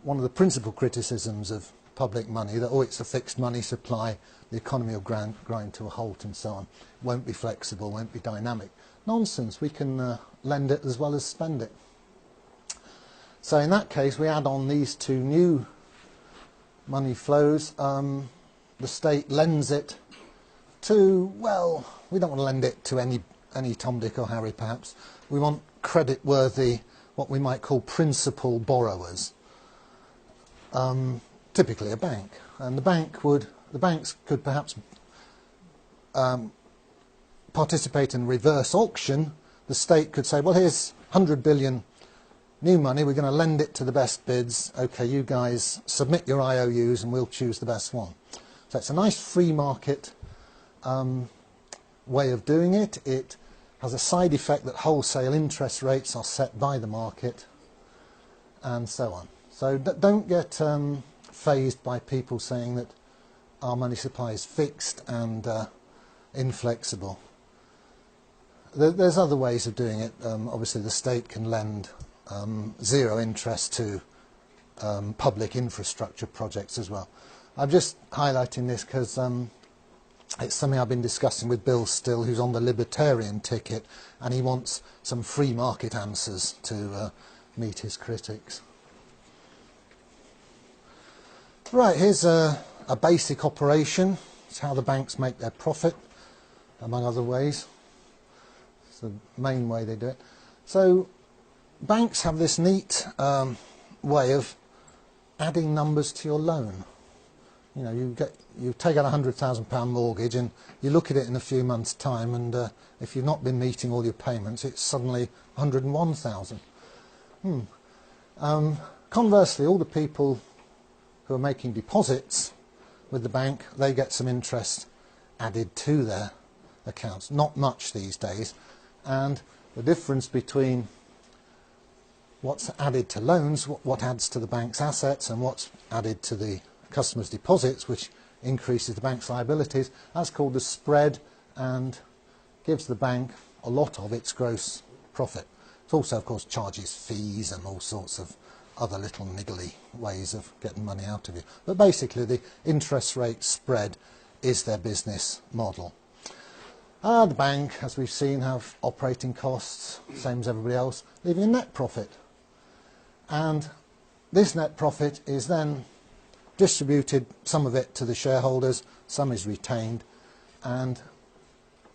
one of the principal criticisms of public money, that, oh, it's a fixed money supply, the economy will grind to a halt and so on, won't be flexible, won't be dynamic. Nonsense, we can lend it as well as spend it. So in that case, we add on these two new money flows. The state lends it to, well, we don't want to lend it to any Tom, Dick or Harry perhaps. We want credit-worthy, what we might call principal borrowers. Typically a bank. And the banks could perhaps participate in reverse auction. The state could say, well, here's 100 billion new money, we're going to lend it to the best bids. Okay, you guys submit your IOUs and we'll choose the best one. So it's a nice free market way of doing it. It has a side effect that wholesale interest rates are set by the market and so on. So don't get fazed by people saying that our money supply is fixed and inflexible. There's other ways of doing it. Obviously the state can lend zero interest to public infrastructure projects as well. I'm just highlighting this because it's something I've been discussing with Bill Still, who's on the libertarian ticket, and he wants some free market answers to meet his critics. Right, here's a basic operation. It's how the banks make their profit, among other ways. It's the main way they do it. So banks have this neat way of adding numbers to your loan. You know, you take out a £100,000 mortgage and you look at it in a few months' time, and if you've not been meeting all your payments, it's suddenly 101,000. Conversely, all the people who are making deposits with the bank, they get some interest added to their accounts. Not much these days, and the difference between what's added to loans, what adds to the bank's assets, and what's added to the customers' deposits, which increases the bank's liabilities, that's called the spread, and gives the bank a lot of its gross profit. It also, of course, charges fees and all sorts of other little niggly ways of getting money out of you. But basically the interest rate spread is their business model. The bank, as we've seen, have operating costs, same as everybody else, leaving a net profit. And this net profit is then distributed, some of it to the shareholders, some is retained, and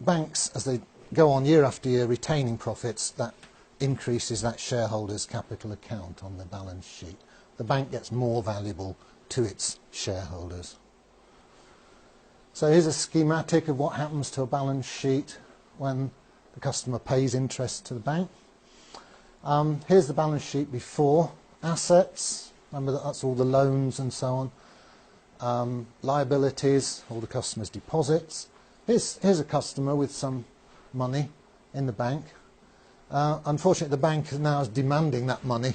banks, as they go on year after year retaining profits, that increases that shareholders' capital account on the balance sheet. The bank gets more valuable to its shareholders. So here's a schematic of what happens to a balance sheet when the customer pays interest to the bank. Here's the balance sheet before. Assets, remember that's all the loans and so on. Liabilities, all the customer's deposits. Here's a customer with some money in the bank. Unfortunately, the bank now is demanding that money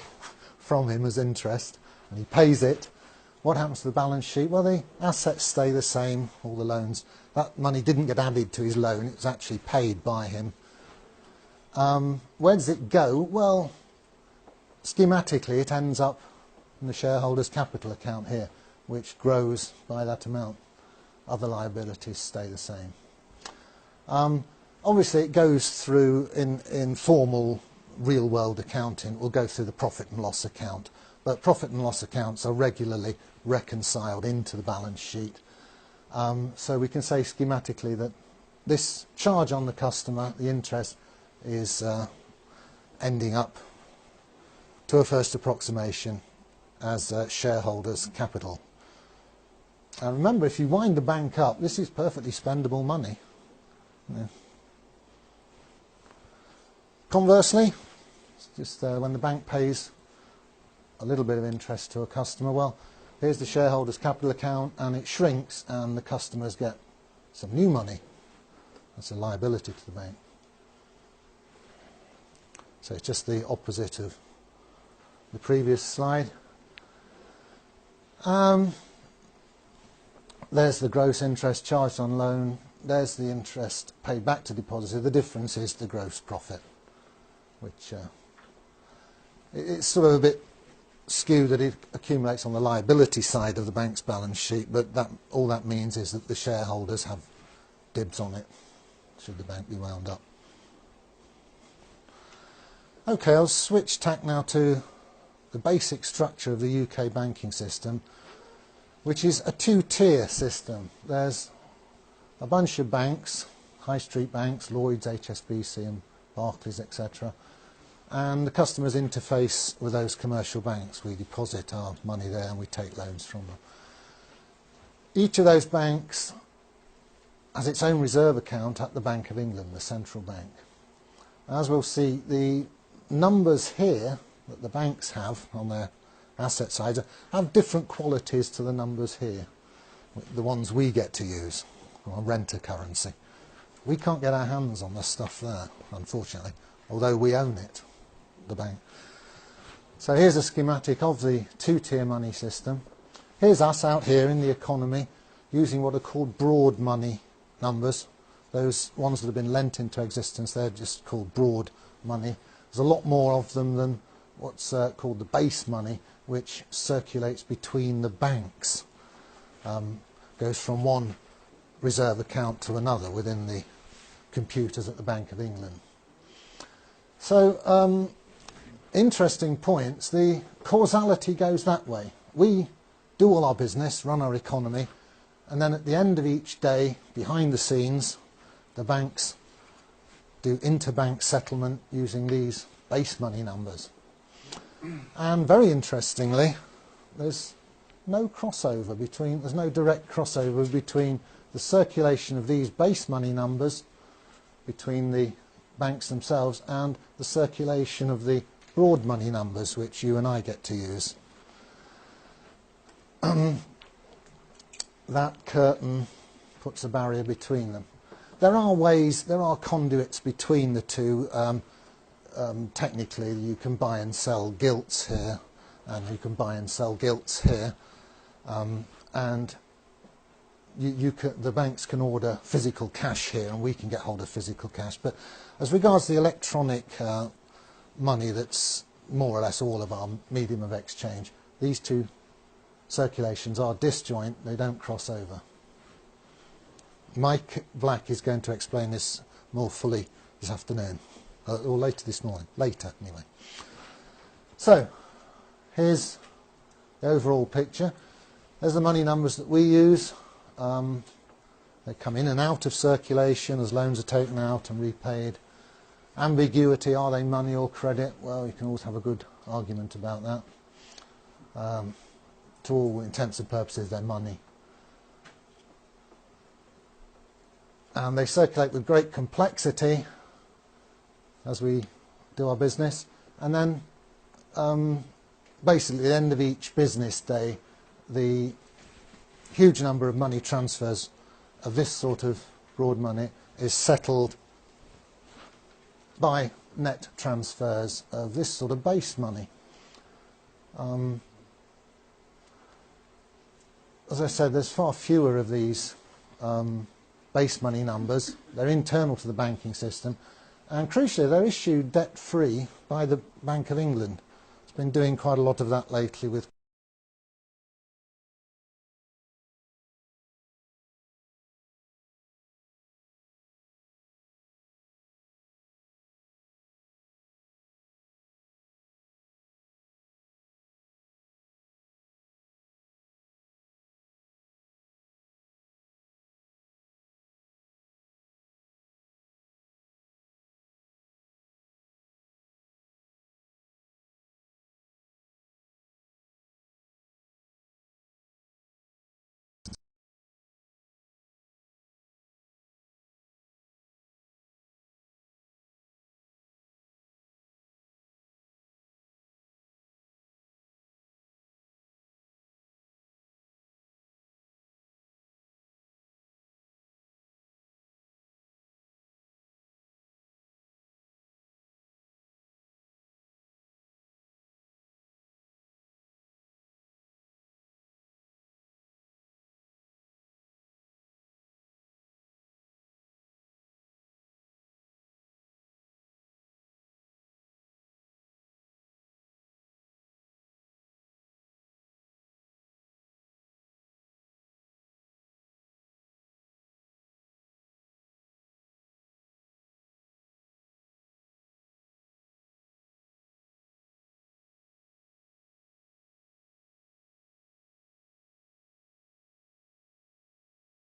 from him as interest, and he pays it. What happens to the balance sheet? Well, the assets stay the same, all the loans. That money didn't get added to his loan, it was actually paid by him. Where does it go? Well, schematically, it ends up in the shareholders' capital account here, which grows by that amount. Other liabilities stay the same. Obviously, it goes through, in formal real-world accounting, it will go through the profit and loss account. But profit and loss accounts are regularly reconciled into the balance sheet. So we can say schematically that this charge on the customer, the interest, is ending up, to a first approximation, as shareholders' capital. And remember, if you wind the bank up, this is perfectly spendable money. Yeah. Conversely, just when the bank pays a little bit of interest to a customer, well, here's the shareholders' capital account, and it shrinks, and the customers get some new money. That's a liability to the bank. So it's just the opposite of the previous slide. There's the gross interest charged on loan. There's the interest paid back to depositor. The difference is the gross profit, which it's sort of a bit skew that it accumulates on the liability side of the bank's balance sheet, but all that means is that the shareholders have dibs on it, should the bank be wound up. Okay, I'll switch tack now to the basic structure of the UK banking system, which is a two-tier system. There's a bunch of banks, high street banks, Lloyds, HSBC and Barclays, etc. And the customers interface with those commercial banks. We deposit our money there and we take loans from them. Each of those banks has its own reserve account at the Bank of England, the central bank. As we'll see, the numbers here that the banks have on their asset side have different qualities to the numbers here, the ones we get to use, or renter currency. We can't get our hands on the stuff there, unfortunately, although we own it, the bank. So here's a schematic of the two-tier money system. Here's us out here in the economy using what are called broad money numbers. Those ones that have been lent into existence, they're just called broad money. There's a lot more of them than what's called the base money, which circulates between the banks. Goes from one reserve account to another within the computers at the Bank of England. So, interesting points. The causality goes that way. We do all our business, run our economy, and then at the end of each day, behind the scenes, the banks do interbank settlement using these base money numbers. And very interestingly, there's no crossover between, there's no direct crossover between the circulation of these base money numbers between the banks themselves and the circulation of the broad money numbers which you and I get to use. That curtain puts a barrier between them. There are ways, there are conduits between the two. Technically, you can buy and sell gilts here, and you can buy and sell gilts here, and the banks can order physical cash here, and we can get hold of physical cash. But as regards the electronic money, that's more or less all of our medium of exchange, these two circulations are disjoint; they don't cross over. Mike Black is going to explain this more fully this afternoon. Or later this morning, later anyway. So, here's the overall picture. There's the money numbers that we use. They come in and out of circulation as loans are taken out and repaid. Ambiguity, are they money or credit? Well, you can always have a good argument about that. To all intents and purposes, they're money. And they circulate with great complexity as we do our business, and then basically at the end of each business day, the huge number of money transfers of this sort of broad money is settled by net transfers of this sort of base money. As I said, there's far fewer of these base money numbers. They're internal to the banking system. And crucially, they're issued debt-free by the Bank of England. It's been doing quite a lot of that lately with